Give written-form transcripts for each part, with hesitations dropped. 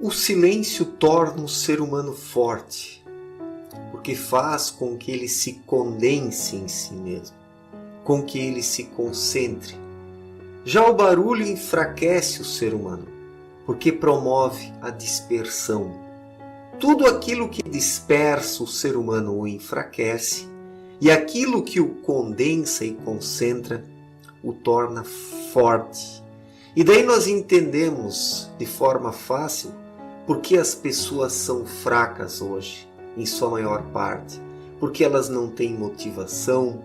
O silêncio torna o ser humano forte, porque faz com que ele se condense em si mesmo, com que ele se concentre. Já o barulho enfraquece o ser humano, porque promove a dispersão. Tudo aquilo que dispersa o ser humano o enfraquece, e aquilo que o condensa e concentra o torna forte. E daí nós entendemos de forma fácil por que as pessoas são fracas hoje, em sua maior parte. Porque elas não têm motivação,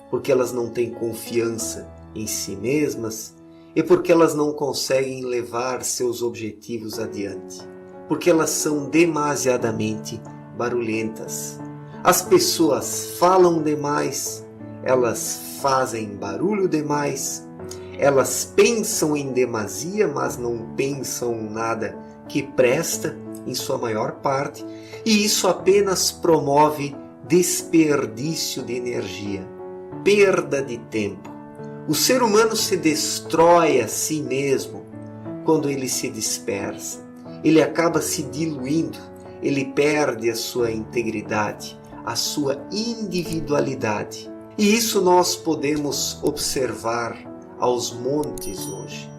porque elas não têm confiança em si mesmas e porque elas não conseguem levar seus objetivos adiante. Porque elas são demasiadamente barulhentas. As pessoas falam demais, elas fazem barulho demais, elas pensam em demasia, mas não pensam nada que presta em sua maior parte, e isso apenas promove desperdício de energia, perda de tempo. O ser humano se destrói a si mesmo quando ele se dispersa. Ele acaba se diluindo, ele perde a sua integridade, a sua individualidade. E isso nós podemos observar aos montes hoje.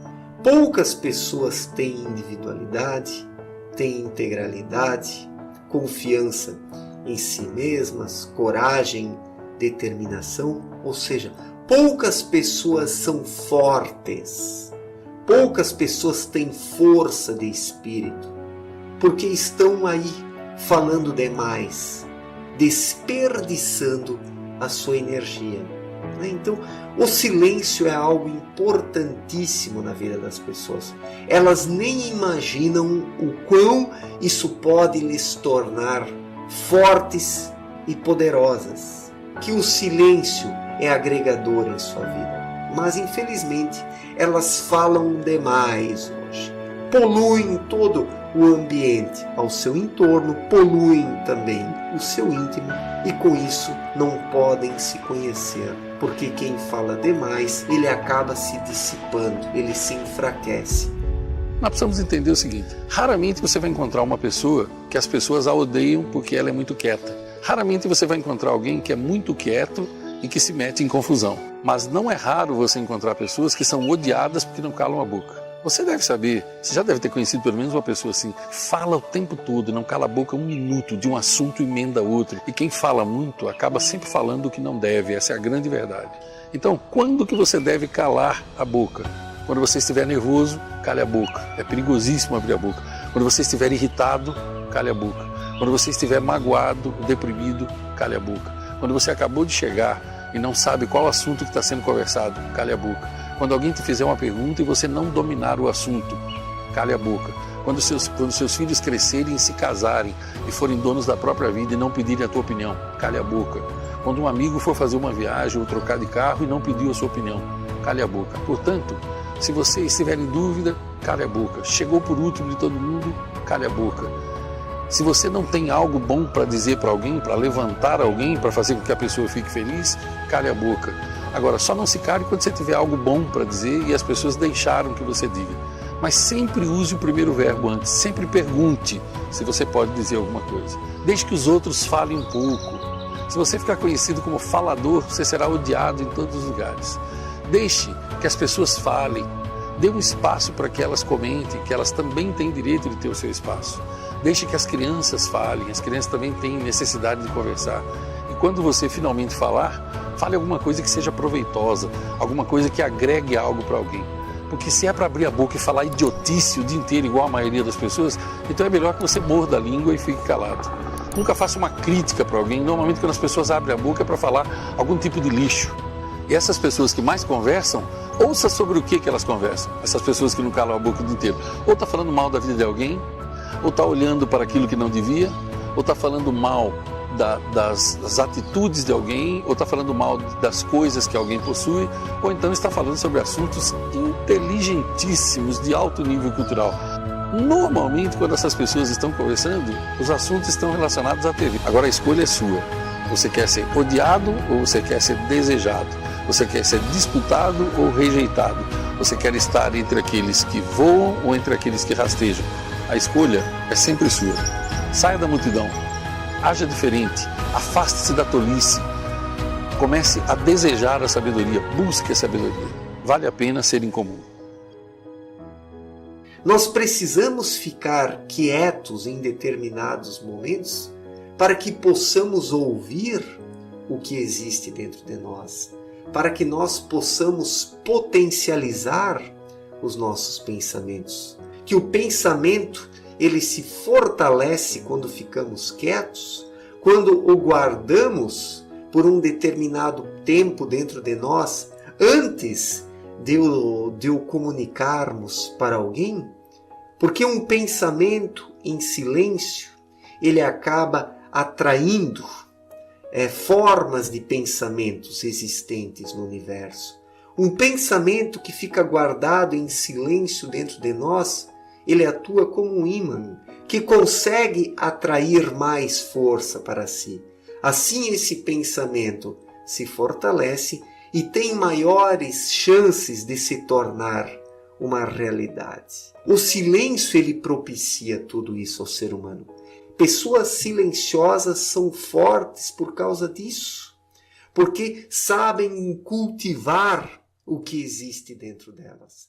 Poucas pessoas têm individualidade, têm integralidade, confiança em si mesmas, coragem, determinação, ou seja, poucas pessoas são fortes, poucas pessoas têm força de espírito, porque estão aí falando demais, desperdiçando a sua energia. Então, o silêncio é algo importantíssimo na vida das pessoas. Elas nem imaginam o quão isso pode lhes tornar fortes e poderosas. Que o silêncio é agregador em sua vida. Mas, infelizmente, elas falam demais hoje. Poluem todo o ambiente ao seu entorno, poluem também o seu íntimo e com isso não podem se conhecer. Porque quem fala demais, ele acaba se dissipando, ele se enfraquece. Nós precisamos entender o seguinte: raramente você vai encontrar uma pessoa que as pessoas a odeiam porque ela é muito quieta. Raramente você vai encontrar alguém que é muito quieto e que se mete em confusão. Mas não é raro você encontrar pessoas que são odiadas porque não calam a boca. Você deve saber, você já deve ter conhecido pelo menos uma pessoa assim, fala o tempo todo, não cala a boca um minuto, de um assunto emenda outro. E quem fala muito acaba sempre falando o que não deve, essa é a grande verdade. Então, quando que você deve calar a boca? Quando você estiver nervoso, cale a boca. É perigosíssimo abrir a boca. Quando você estiver irritado, cale a boca. Quando você estiver magoado, deprimido, cale a boca. Quando você acabou de chegar e não sabe qual assunto que está sendo conversado, cale a boca. Quando alguém te fizer uma pergunta e você não dominar o assunto, cale a boca. Quando seus filhos crescerem e se casarem e forem donos da própria vida e não pedirem a tua opinião, cale a boca. Quando um amigo for fazer uma viagem ou trocar de carro e não pediu a sua opinião, cale a boca. Portanto, se você estiver em dúvida, cale a boca. Chegou por último de todo mundo, cale a boca. Se você não tem algo bom para dizer para alguém, para levantar alguém, para fazer com que a pessoa fique feliz, cale a boca. Agora, só não se cale quando você tiver algo bom para dizer e as pessoas deixaram que você diga. Mas sempre use o primeiro verbo antes, sempre pergunte se você pode dizer alguma coisa. Deixe que os outros falem um pouco. Se você ficar conhecido como falador, você será odiado em todos os lugares. Deixe que as pessoas falem. Dê um espaço para que elas comentem, que elas também têm direito de ter o seu espaço. Deixe que as crianças falem, as crianças também têm necessidade de conversar. E quando você finalmente falar, fale alguma coisa que seja proveitosa, alguma coisa que agregue algo para alguém. Porque se é para abrir a boca e falar idiotice o dia inteiro, igual a maioria das pessoas, então é melhor que você morda a língua e fique calado. Nunca faça uma crítica para alguém. Normalmente quando as pessoas abrem a boca é para falar algum tipo de lixo. E essas pessoas que mais conversam, ouça sobre o que elas conversam. Essas pessoas que não calam a boca o dia inteiro. Ou está falando mal da vida de alguém, ou está olhando para aquilo que não devia, ou está falando mal das atitudes de alguém, ou está falando mal das coisas que alguém possui, ou então está falando sobre assuntos inteligentíssimos de alto nível cultural. Normalmente, quando essas pessoas estão conversando, os assuntos estão relacionados à TV. Agora a escolha é sua. Você quer ser odiado ou você quer ser desejado? Você quer ser disputado ou rejeitado? Você quer estar entre aqueles que voam ou entre aqueles que rastejam? A escolha é sempre sua. Saia da multidão, haja diferente, afaste-se da tolice, comece a desejar a sabedoria, busque a sabedoria. Vale a pena ser incomum. Nós precisamos ficar quietos em determinados momentos para que possamos ouvir o que existe dentro de nós, para que nós possamos potencializar os nossos pensamentos. Que o pensamento, ele se fortalece quando ficamos quietos, quando o guardamos por um determinado tempo dentro de nós, antes de o comunicarmos para alguém, porque um pensamento em silêncio, ele acaba atraindo formas de pensamentos existentes no universo. Um pensamento que fica guardado em silêncio dentro de nós, ele atua como um ímã, que consegue atrair mais força para si. Assim esse pensamento se fortalece e tem maiores chances de se tornar uma realidade. O silêncio, ele propicia tudo isso ao ser humano. Pessoas silenciosas são fortes por causa disso, porque sabem cultivar o que existe dentro delas.